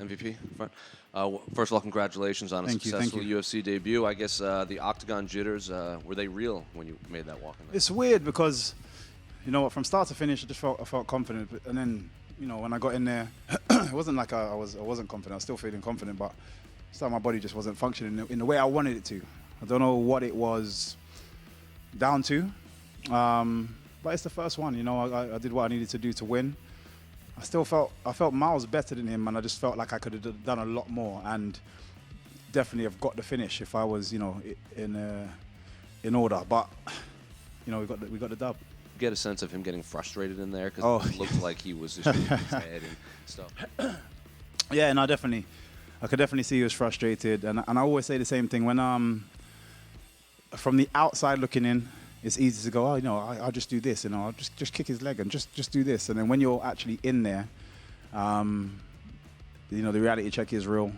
MVP. First of all, congratulations on a successful UFC debut. I guess the octagon jitters, were they real when you made that walk in there? It's weird because, you know what, from start to finish, I felt confident. And then, you know, when I got in there, it wasn't like I wasn't confident. I was still feeling confident, but my body just wasn't functioning in the way I wanted it to. I don't know what it was down to, but it's the first one. You know, I did what I needed to do to win. I felt miles better than him, and I just felt like I could have done a lot more, and definitely have got the finish if I was, you know, in order. But you know, we got the dub. Get a sense of him getting frustrated in there because it looked like he was just moving his head and stuff. Yeah, and I could definitely see he was frustrated, and I always say the same thing when from the outside looking in. It's easy to go, oh, you know, I'll just do this, and I'll just kick his leg and just do this. And then when you're actually in there, you know, the reality check is real.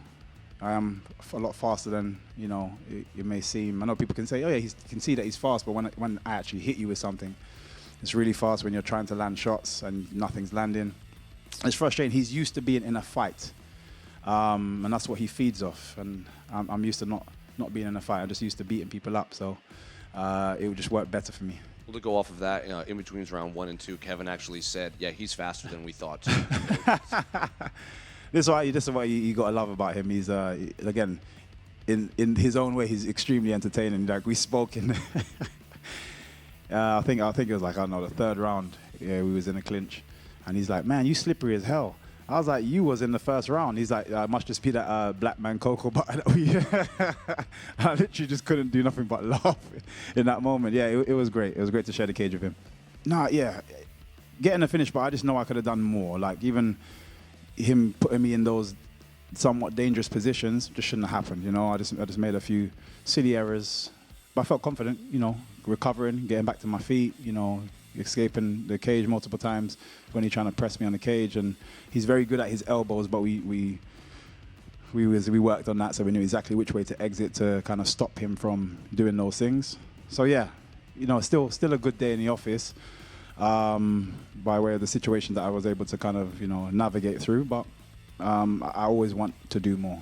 I am a lot faster than, you know, it may seem. I know people can say, oh yeah, you can see that he's fast, but when I actually hit you with something, it's really fast when you're trying to land shots and nothing's landing. It's frustrating. He's used to being in a fight, and that's what he feeds off. And I'm used to not being in a fight. I'm just used to beating people up, so it would just work better for me. Well, to go off of that, in between round 1 and 2, Kevin actually said, yeah, he's faster than we thought. This is what you got to love about him. He's, again, in his own way, he's extremely entertaining. Like, we spoke in, I think it was like, I don't know, the 3rd round. Yeah, we was in a clinch. And he's like, man, you slippery as hell. I was like, you was in the 1st round. He's like, I must just be that black man cocoa butter. I literally just couldn't do nothing but laugh in that moment. Yeah, it was great. It was great to share the cage with him. Nah, yeah, getting a finish, but I just know I could have done more. Like, even him putting me in those somewhat dangerous positions just shouldn't have happened. You know, I just made a few silly errors, but I felt confident. You know, recovering, getting back to my feet. You know, escaping the cage multiple times when he's trying to press me on the cage, and he's very good at his elbows, but we worked on that, so we knew exactly which way to exit to kind of stop him from doing those things. So yeah, you know, still a good day in the office, by way of the situation that I was able to kind of, you know, navigate through, but I always want to do more.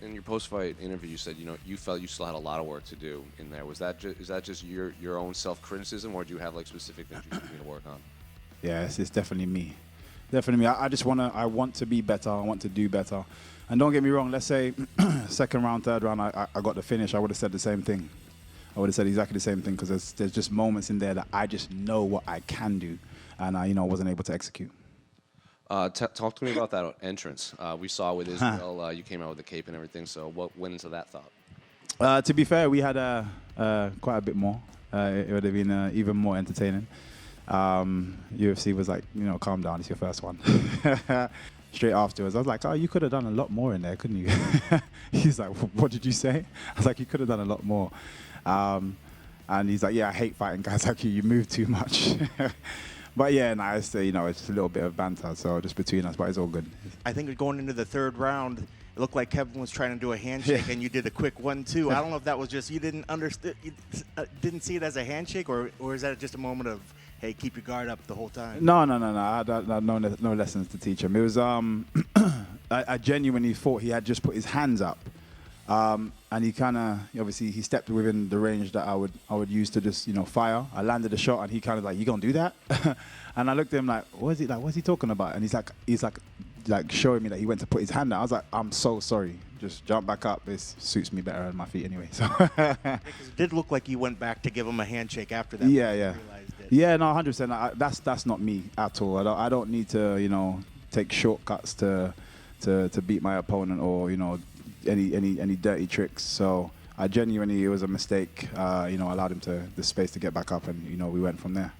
In your post-fight interview, you said, you know, you felt you still had a lot of work to do in there. Is that just your own self-criticism, or do you have like specific things you need to work on? Yeah, it's definitely me. Definitely me. I want to be better. I want to do better. And don't get me wrong. Let's say 2nd round, 3rd round, I got the finish. I would have said the same thing. I would have said exactly the same thing, because there's just moments in there that I just know what I can do, and I, you know, wasn't able to execute. Talk to me about that entrance. We saw with Israel, you came out with the cape and everything, so what went into that thought? To be fair, we had quite a bit more. It would have been even more entertaining. UFC was like, you know, calm down, it's your first one. Straight afterwards, I was like, oh, you could have done a lot more in there, couldn't you? He's like, what did you say? I was like, you could have done a lot more. And he's like, yeah, I hate fighting guys like you move too much. But yeah, nice. You know, it's a little bit of banter, so just between us, but it's all good. I think going into the 3rd round, it looked like Kevin was trying to do a handshake, and you did a quick 1-2. I don't know if that was just you didn't understand, didn't see it as a handshake, or is that just a moment of, hey, keep your guard up the whole time? No. I had no lessons to teach him. It was I genuinely thought he had just put his hands up. And he kind of, obviously, he stepped within the range that I would use to just, you know, fire. I landed a shot, and he kind of like, you gonna do that? And I looked at him like, what's he talking about? And he's like showing me that he went to put his hand out. I was like, I'm so sorry. Just jump back up. This suits me better on my feet anyway. So it did look like you went back to give him a handshake after that. Yeah. Yeah, no, 100%. That's not me at all. I don't need to, you know, take shortcuts to beat my opponent, or, you know, any dirty tricks. So it was a mistake. You know, allowed him the space to get back up, and, you know, we went from there.